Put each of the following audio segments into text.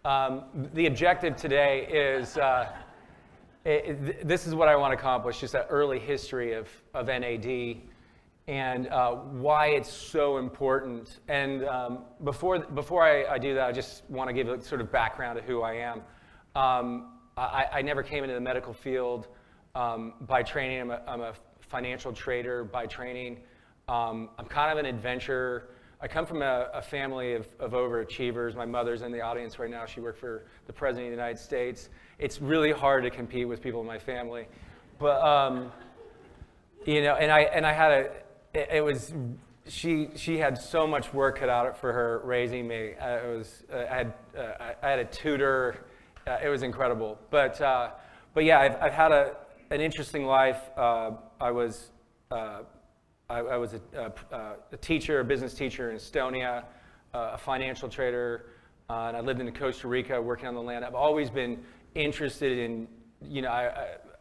The objective today is, this is what I want to accomplish, just that early history of NAD and why it's so important. And before I do that, I just want to give a sort of background of who I am. I never came into the medical field by training. I'm a financial trader by training. I'm kind of an adventurer. I come from a family of overachievers. My mother's in the audience right now. She worked for the President of the United States. It's really hard to compete with people in my family. But, you know, and I had she had so much work cut out for her raising me. I had a tutor. It was incredible. But yeah, I've had an interesting life. I was a teacher, a business teacher in Estonia, a financial trader, and I lived in Costa Rica working on the land. I've always been interested in, you know,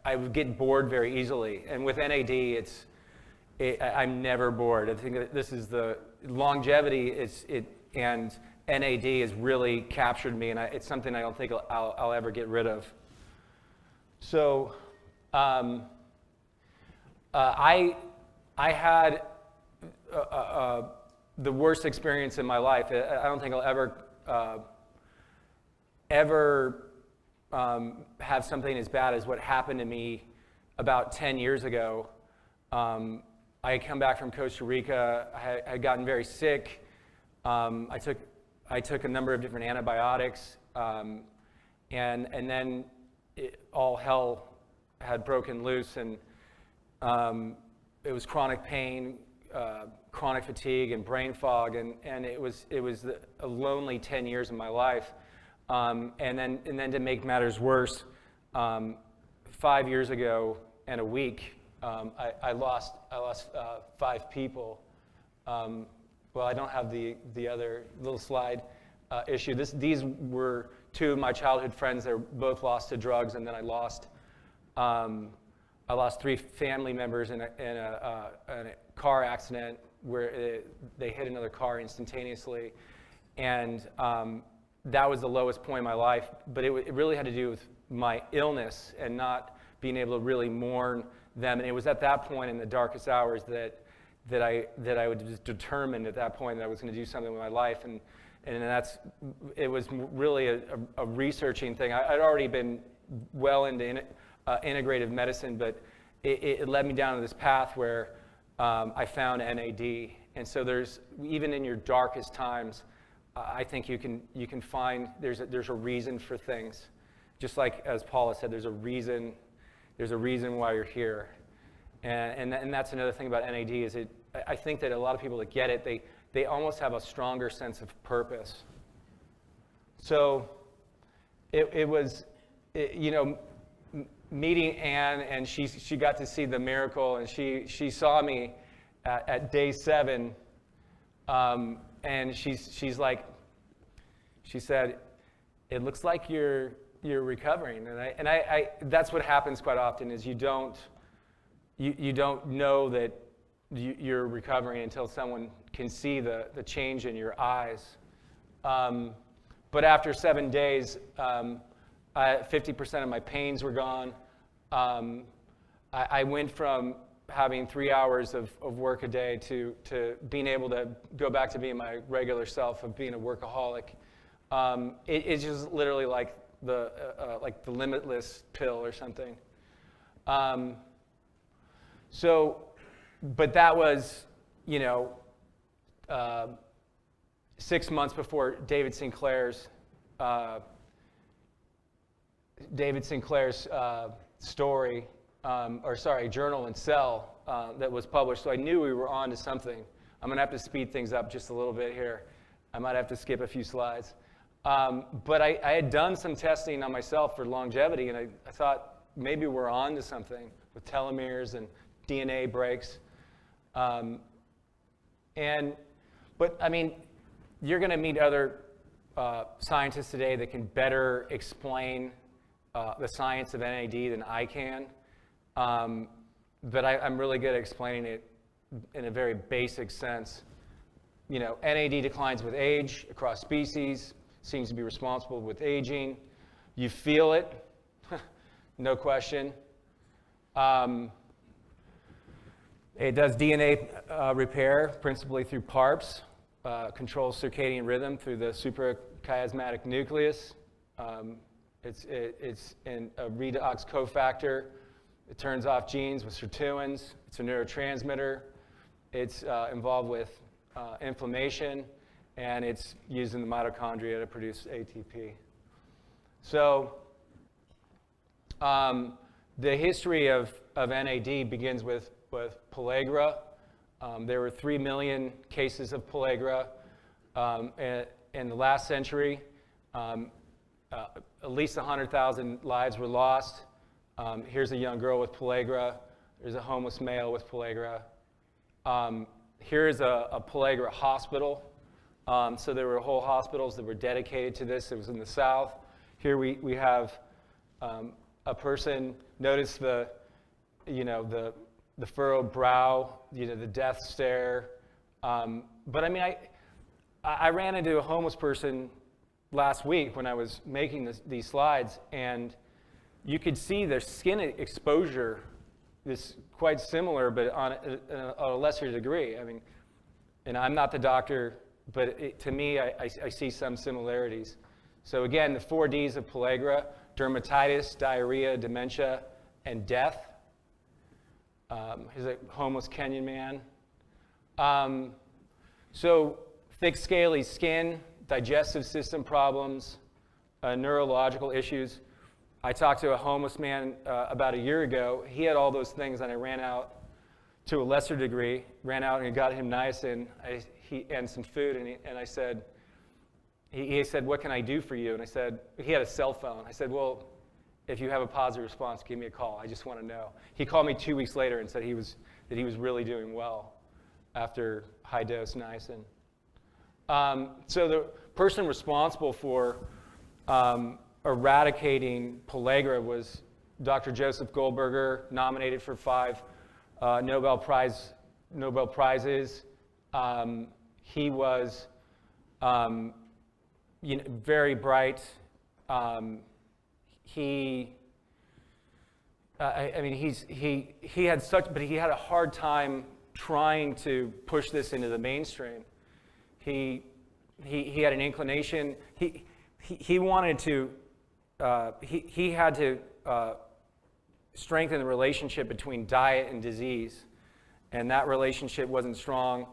I would get bored very easily. And with NAD, I'm never bored. I think that this is the longevity, and NAD has really captured me, and it's something I don't think I'll ever get rid of. So I had the worst experience in my life. I don't think I'll ever have something as bad as what happened to me about 10 years ago. I had come back from Costa Rica. I had gotten very sick. I took a number of different antibiotics, and then all hell had broken loose, and it was chronic pain, chronic fatigue, and brain fog, and it was a lonely 10 years of my life. And then to make matters worse, 5 years ago and a week, I lost 5 people. Well, I don't have the other little slide issue. These were 2 of my childhood friends. They were both lost to drugs, and then I lost 3 family members in a car accident where they hit another car instantaneously, and that was the lowest point in my life. But it really had to do with my illness and not being able to really mourn them. And it was at that point in the darkest hours that I was just determined at that point that I was going to do something with my life, and it was really a researching thing. I'd already been well into integrative medicine, but it led me down to this path where I found NAD. And so even in your darkest times, I think you can find there's a reason for things. Just like as Paula said, there's a reason why you're here. And that's another thing about NAD is I think that a lot of people that get it, they almost have a stronger sense of purpose. So it was, you know, meeting Anne, and she got to see the miracle, and she saw me at day 7, and she's like, she said, "It looks like you're recovering," and I that's what happens quite often is you don't know that you're recovering until someone can see the change in your eyes. But after 7 days, 50% of my pains were gone. I went from having 3 hours of work a day to being able to go back to being my regular self of being a workaholic. It's just literally like the limitless pill or something. But that was, you know, 6 months before David Sinclair's story, Journal and Cell that was published. So I knew we were on to something. I'm going to have to speed things up just a little bit here. I might have to skip a few slides. But I had done some testing on myself for longevity, and I thought maybe we're on to something with telomeres and DNA breaks. But I mean, you're going to meet other scientists today that can better explain the science of NAD than I can. But I'm really good at explaining it in a very basic sense. You know, NAD declines with age across species. seems to be responsible with aging. You feel it, no question. It does DNA repair, principally through PARPs, controls circadian rhythm through the suprachiasmatic nucleus. It's a redox cofactor. It turns off genes with sirtuins. It's a neurotransmitter. It's involved with inflammation, and it's used in the mitochondria to produce ATP. So the history of NAD begins with pellagra. There were 3 million cases of pellagra in the last century. At least 100,000 lives were lost. Here's a young girl with pellagra. There's a homeless male with pellagra. Here's a pellagra hospital. So there were whole hospitals that were dedicated to this. It was in the South. Here we have a person. Notice the furrowed brow, the death stare. But I mean, I ran into a homeless person last week when I was making these slides, and you could see their skin exposure is quite similar, but on a lesser degree. I mean, and I'm not the doctor, but to me, I see some similarities. So again, the 4 Ds of pellagra: dermatitis, diarrhea, dementia, and death. Here's a homeless Kenyan man. So thick, scaly skin, digestive system problems, neurological issues. I talked to a homeless man about a year ago. He had all those things, and I ran out to a lesser degree, ran out and got him niacin and some food, and I said, he said, "What can I do for you?" And I said, he had a cell phone. I said, "Well, if you have a positive response, give me a call. I just want to know." He called me 2 weeks later and said that he was really doing well after high-dose niacin. So the person responsible for eradicating pellagra was Dr. Joseph Goldberger, nominated for 5 Nobel Prizes. He was very bright. He had a hard time trying to push this into the mainstream. He had an inclination. He wanted to. He had to strengthen the relationship between diet and disease, and that relationship wasn't strong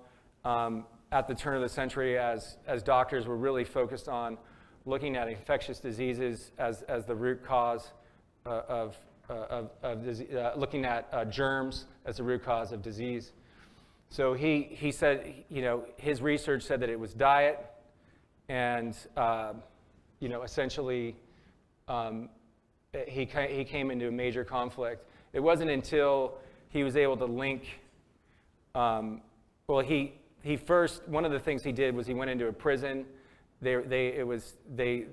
at the turn of the century, as doctors were really focused on looking at infectious diseases as the root cause of disease, looking at germs as the root cause of disease. So he said, his research said that it was diet, and essentially he came into a major conflict. It wasn't until he was able to link. He first, one of the things he did was he went into a prison. They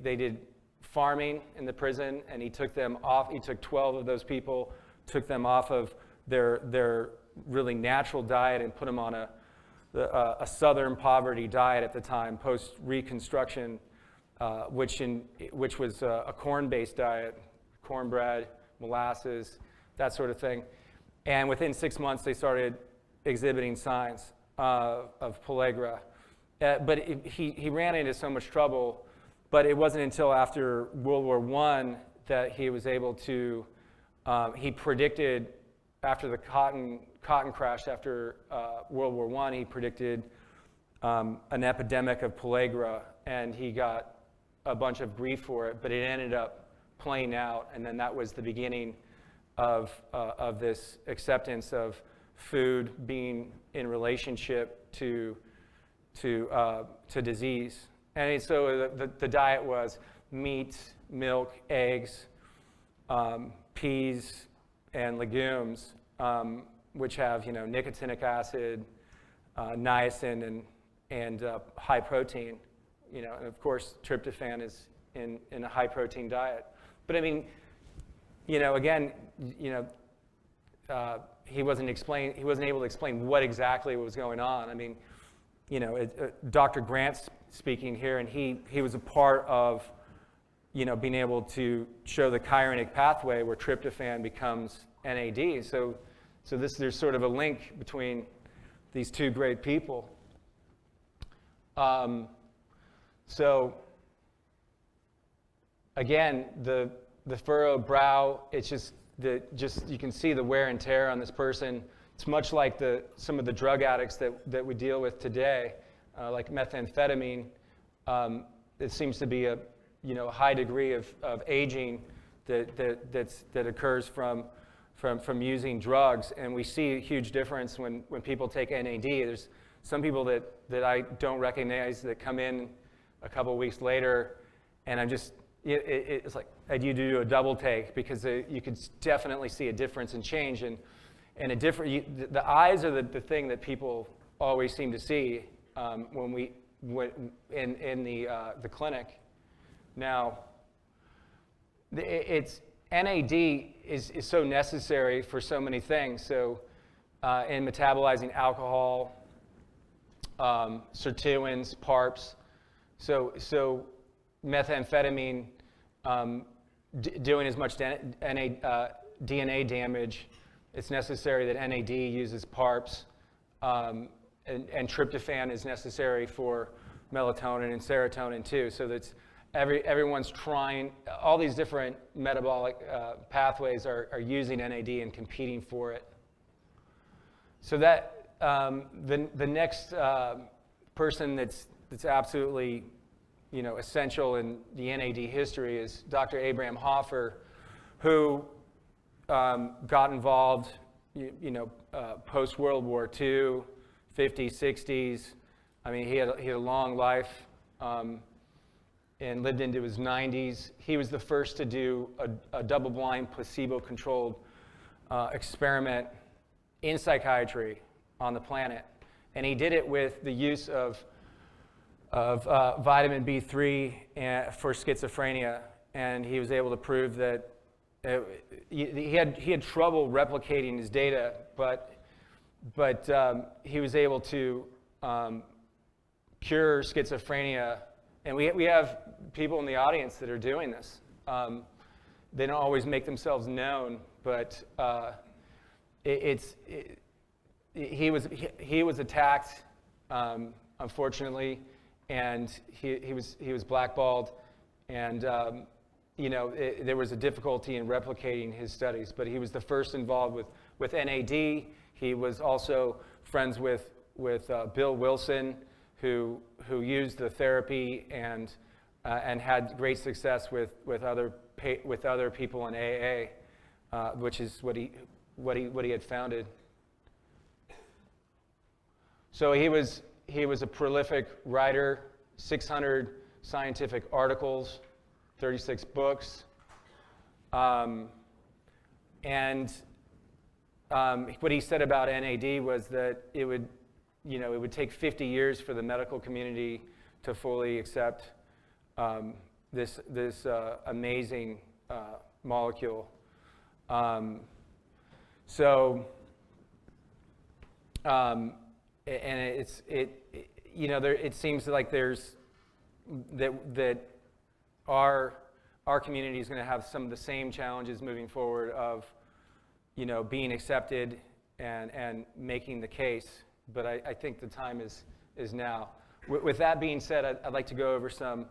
did farming in the prison, and he took them off. He took 12 of those people, took them off of their really natural diet, and put them on a Southern poverty diet at the time, post-Reconstruction, which was a corn-based diet, cornbread, molasses, that sort of thing. And within 6 months, they started exhibiting signs of pellagra. But he ran into so much trouble, but it wasn't until after World War I that he was able to, he predicted after the cotton crash after World War I, he predicted an epidemic of pellagra, and he got a bunch of grief for it, but it ended up playing out, and then that was the beginning of this acceptance of food being in relationship to disease. And so the diet was meat, milk, eggs, peas, and legumes, which have nicotinic acid, niacin, and high protein. And of course tryptophan is in a high protein diet. But I mean, again, he wasn't able to explain what exactly was going on. I mean, Dr. Grant's speaking here, and he was a part of, being able to show the chironic pathway where tryptophan becomes NAD. So there's sort of a link between these two great people. So again, the furrowed brow, it's just you can see the wear and tear on this person. It's much like some of the drug addicts that we deal with today, like methamphetamine. It seems to be a high degree of aging that occurs from using drugs, and we see a huge difference when people take NAD. There's some people that I don't recognize that come in a couple weeks later, and it's like I do a double take because you could definitely see a difference in change, and the eyes are the thing that people always seem to see when in the clinic. Now, NAD is so necessary for so many things. So in metabolizing alcohol, sirtuins, PARPs. So methamphetamine doing as much DNA damage, it's necessary that NAD uses PARPs, and tryptophan is necessary for melatonin and serotonin too. So that's everyone's trying, all these different metabolic pathways are using NAD and competing for it. So that the next person that's absolutely essential in the NAD history is Dr. Abraham Hoffer, who got involved post World War II, 50s, 60s. I mean, he had a long life. And lived into his 90s. He was the first to do a double-blind, placebo-controlled experiment in psychiatry on the planet. And he did it with the use of vitamin B3 for schizophrenia. And he was able to prove that he had trouble replicating his data, but he was able to cure schizophrenia. And we have people in the audience that are doing this. They don't always make themselves known, but he was attacked, unfortunately, and he was blackballed, and there was a difficulty in replicating his studies. But he was the first involved with NAD. He was also friends with Bill Wilson, who used the therapy and had great success with other people in AA, which is what he had founded. So he was a prolific writer, 600 scientific articles, 36 books, and what he said about NAD was that it would take 50 years for the medical community to fully accept this amazing molecule. It seems like there's that our community is going to have some of the same challenges moving forward of being accepted and making the case. But I think the time is now. With that being said, I'd like to go over some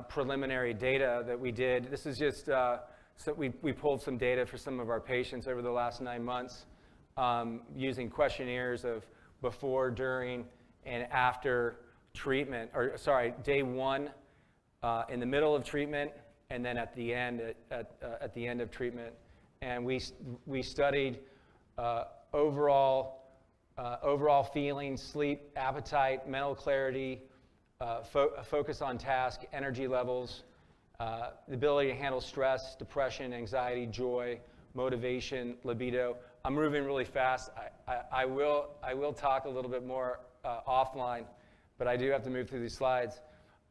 preliminary data that we did. This is just so we pulled some data for some of our patients over the last 9 months using questionnaires of before, during, and after treatment, day 1, in the middle of treatment, and then at the end at the end of treatment. And we studied overall feeling, sleep, appetite, mental clarity, focus on task, energy levels, the ability to handle stress, depression, anxiety, joy, motivation, libido. I'm moving really fast. I will talk a little bit more offline, but I do have to move through these slides.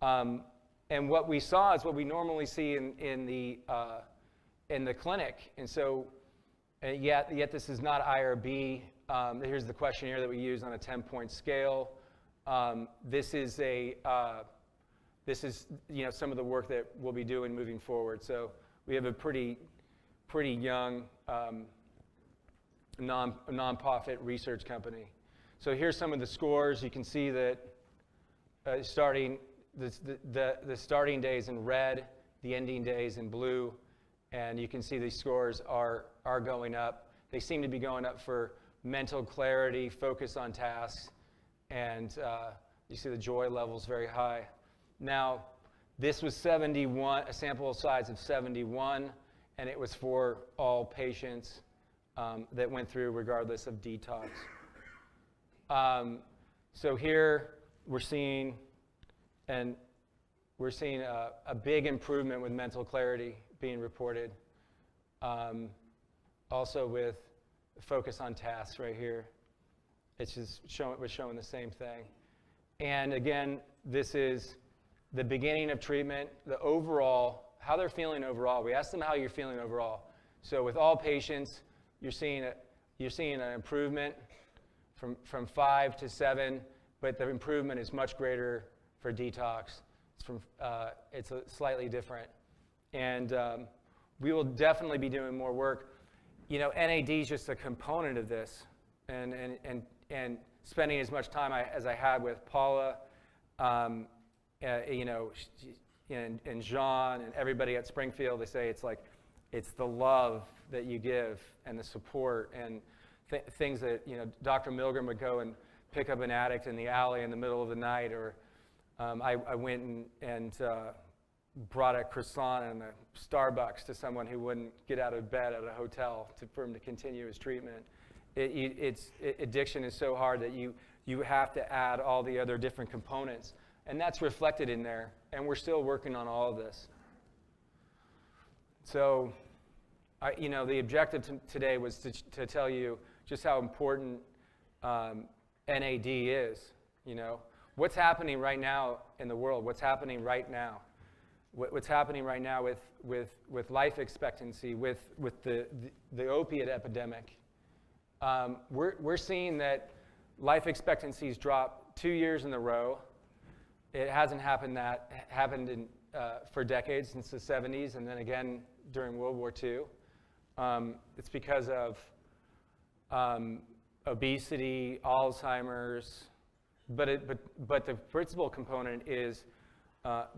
And what we saw is what we normally see in the clinic. And so, yet this is not IRB. Here's the questionnaire that we use on a 10-point scale. This is some of the work that we'll be doing moving forward. So we have a pretty young nonprofit research company. So here's some of the scores. You can see that the starting days in red, the ending days in blue, and you can see these scores are going up. They seem to be going up for mental clarity, focus on tasks, and you see the joy levels very high. Now, this was 71, a sample size of 71, and it was for all patients that went through regardless of detox. So here we're seeing a big improvement with mental clarity being reported. Also with focus on tasks right here. It's just we're showing the same thing. And again, this is the beginning of treatment, the overall, how they're feeling overall. We asked them how you're feeling overall. So with all patients, you're seeing an improvement from 5 to 7, but the improvement is much greater for detox. It's slightly different. And we will definitely be doing more work. NAD is just a component of this, and spending as much time as I had with Paula, and Jean and everybody at Springfield. They say it's the love that you give and the support and things that Dr. Milgram would go and pick up an addict in the alley in the middle of the night, or I went and brought a croissant and a Starbucks to someone who wouldn't get out of bed at a hotel for him to continue his treatment. Addiction is so hard that you have to add all the other different components, and that's reflected in there, and we're still working on all of this. So, the objective today was to tell you just how important NAD is. What's happening right now in the world? What's happening right now? What's happening right now with life expectancy, with the opiate epidemic? We're seeing that life expectancies drop 2 years in a row. It hasn't happened for decades, since the 70s, and then again during World War II. It's because of obesity, Alzheimer's, but the principal component is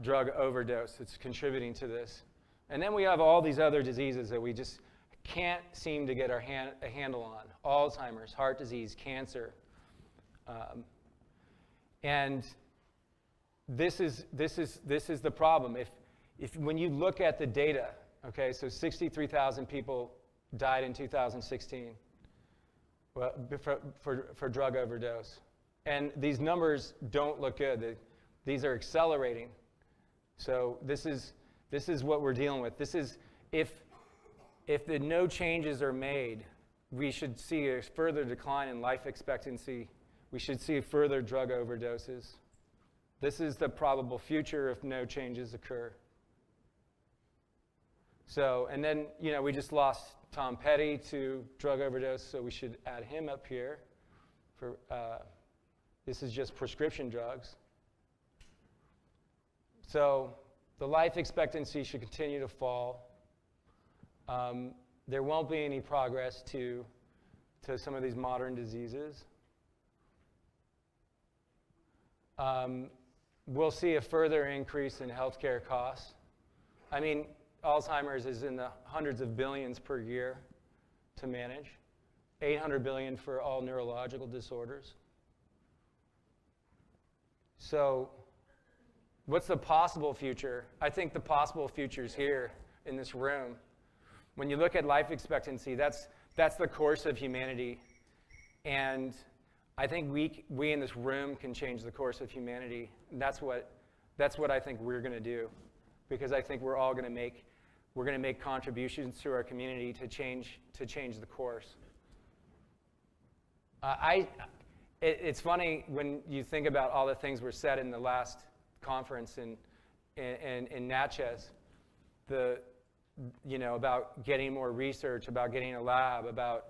drug overdose. It's contributing to this. And then we have all these other diseases that we just can't seem to get a handle on. Alzheimer's, heart disease, cancer. And this is the problem. If when you look at the data, okay, so 63,000 people died in 2016 for drug overdose. And these numbers don't look good. These are accelerating. So this is what we're dealing with. This is if the no changes are made, we should see a further decline in life expectancy. We should see further drug overdoses. This is the probable future if no changes occur. So, and then, we just lost Tom Petty to drug overdose, so we should add him up here. This is just prescription drugs. So the life expectancy should continue to fall. There won't be any progress to some of these modern diseases. We'll see a further increase in healthcare costs. I mean, Alzheimer's is in the hundreds of billions per year to manage, 800 billion for all neurological disorders. So what's the possible future? I think the possible future is here in this room. When you look at life expectancy, that's the course of humanity. And I think we in this room can change the course of humanity. And that's what I think we're going to do, because I think we're all going to make contributions to our community to change the course. It's funny when you think about all the things were said in the last conference in Natchez, about getting more research, about getting a lab, about,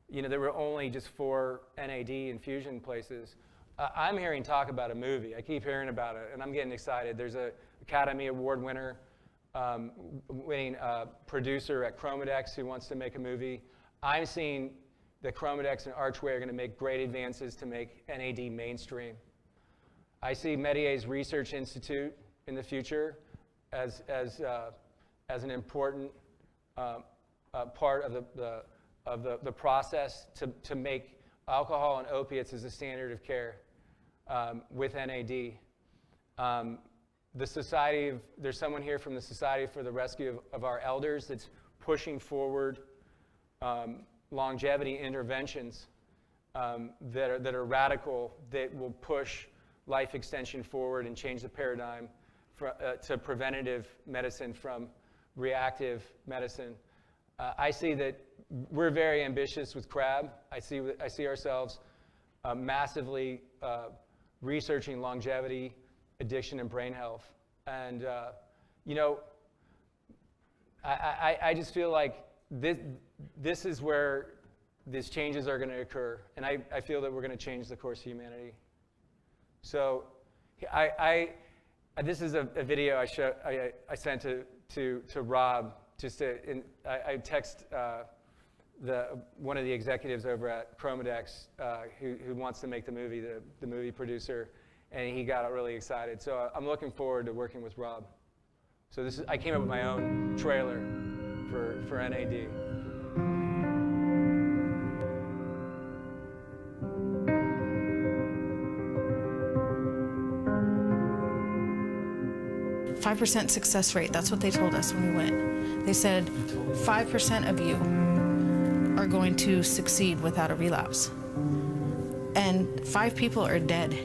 there were only just 4 NAD infusion places. I'm hearing talk about a movie. I keep hearing about it, and I'm getting excited. There's a Academy Award winner, winning producer at Chromadex who wants to make a movie. I'm seeing that Chromadex and Archway are going to make great advances to make NAD mainstream. I see Medier's Research Institute in the future as an important part of the process to make alcohol and opiates as a standard of care with NAD. There's someone here from the Society for the Rescue of Our Elders that's pushing forward longevity interventions that are radical, that will push life extension forward and change the paradigm to preventative medicine from reactive medicine. I see that we're very ambitious with CRAB. I see ourselves massively researching longevity, addiction, and brain health. And I just feel like this is where these changes are going to occur, and I feel that we're going to change the course of humanity. So, this is a video I sent to Rob. I text one of the executives over at Chromadex who wants to make the movie, the movie producer, and he got really excited. So I'm looking forward to working with Rob. So I came up with my own trailer for NAD. "5% success rate," that's what they told us when we went. They said 5% of you are going to succeed without a relapse. And 5 people are dead.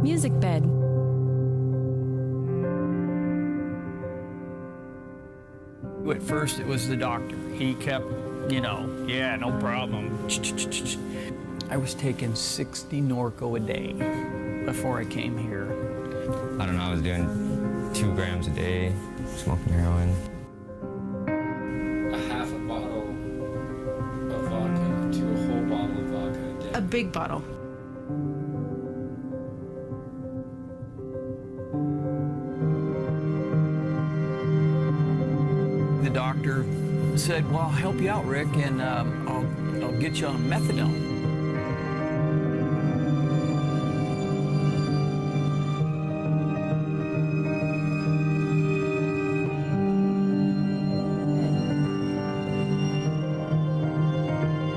Music bed. At first, it was the doctor. He kept, yeah, no problem. I was taking 60 Norco a day before I came here. I don't know, I was doing 2 grams a day, smoking heroin. A half a bottle of vodka to a whole bottle of vodka a day. A big bottle. The doctor said, "Well, I'll help you out, Rick, and I'll get you on methadone."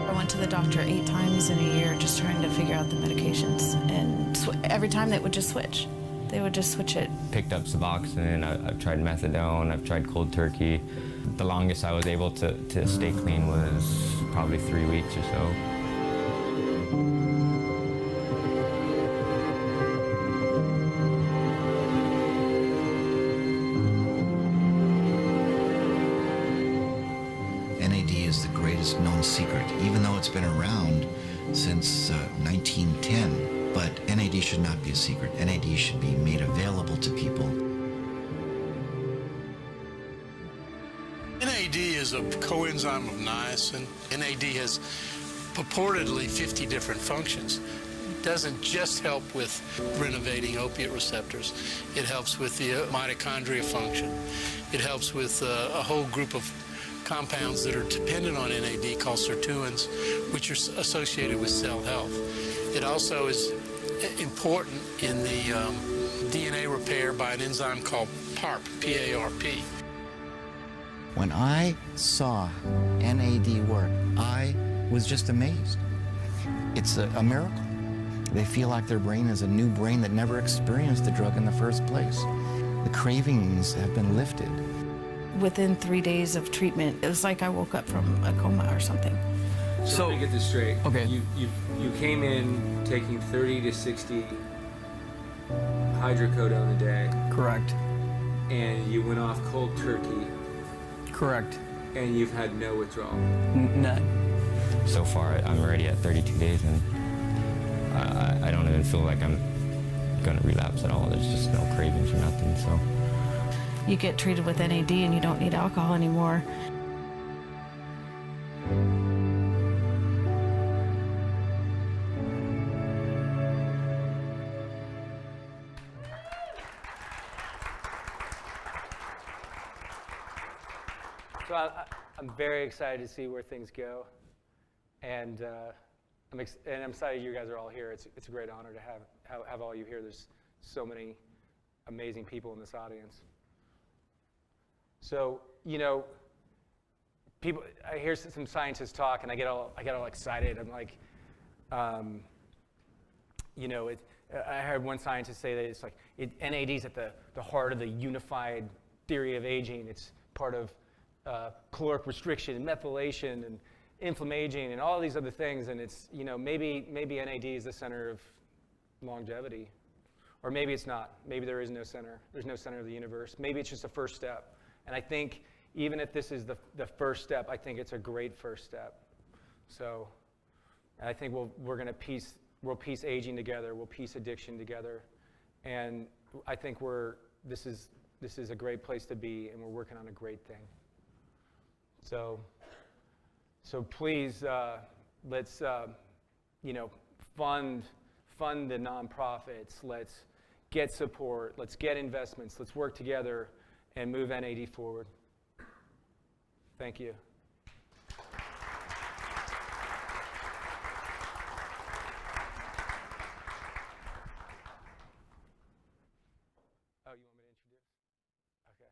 I went to the doctor 8 times in a year just trying to figure out the medications. And every time they would just switch. They would just switch it. Picked up Suboxone, I've tried methadone, I've tried cold turkey. The longest I was able to stay clean was probably 3 weeks or so. NAD is the greatest known secret, even though it's been around since 1910. But NAD should not be a secret. NAD should be made available to people. NAD is a coenzyme of niacin. NAD has purportedly 50 different functions. It doesn't just help with renovating opiate receptors. It helps with the mitochondria function. It helps with a whole group of compounds that are dependent on NAD called sirtuins, which are associated with cell health. It also is important in the DNA repair by an enzyme called PARP, P-A-R-P. When I saw NAD work, I was just amazed. It's a miracle. They feel like their brain is a new brain that never experienced the drug in the first place. The cravings have been lifted. Within 3 days of treatment, it was like I woke up from a coma or something. So let me get this straight. Okay. You came in taking 30 to 60 hydrocodone a day, Correct. and you went off cold turkey, Correct. and you've had no withdrawal. None. So far, I'm already at 32 days, and I don't even feel like I'm going to relapse at all. There's just no cravings or nothing, so. You get treated with NAD and you don't need alcohol anymore. So I'm very excited to see where things go, and I'm excited you guys are all here. It's a great honor to have all you here. There's so many amazing people in this audience. So I hear some scientists talk, and I get all excited. I'm like, I heard one scientist say that it's like NAD is at the heart of the unified theory of aging. It's part of caloric restriction, and methylation, and inflammaging, and all these other things. And it's maybe NAD is the center of longevity, or maybe it's not. Maybe there is no center. There's no center of the universe. Maybe it's just a first step. And I think even if this is the first step, I think it's a great first step. So I think we'll piece aging together. We'll piece addiction together. And I think this is a great place to be, and we're working on a great thing. So please, let's fund the nonprofits. Let's get support. Let's get investments. Let's work together and move NAD forward. Thank you. Oh, you want me to introduce? Okay.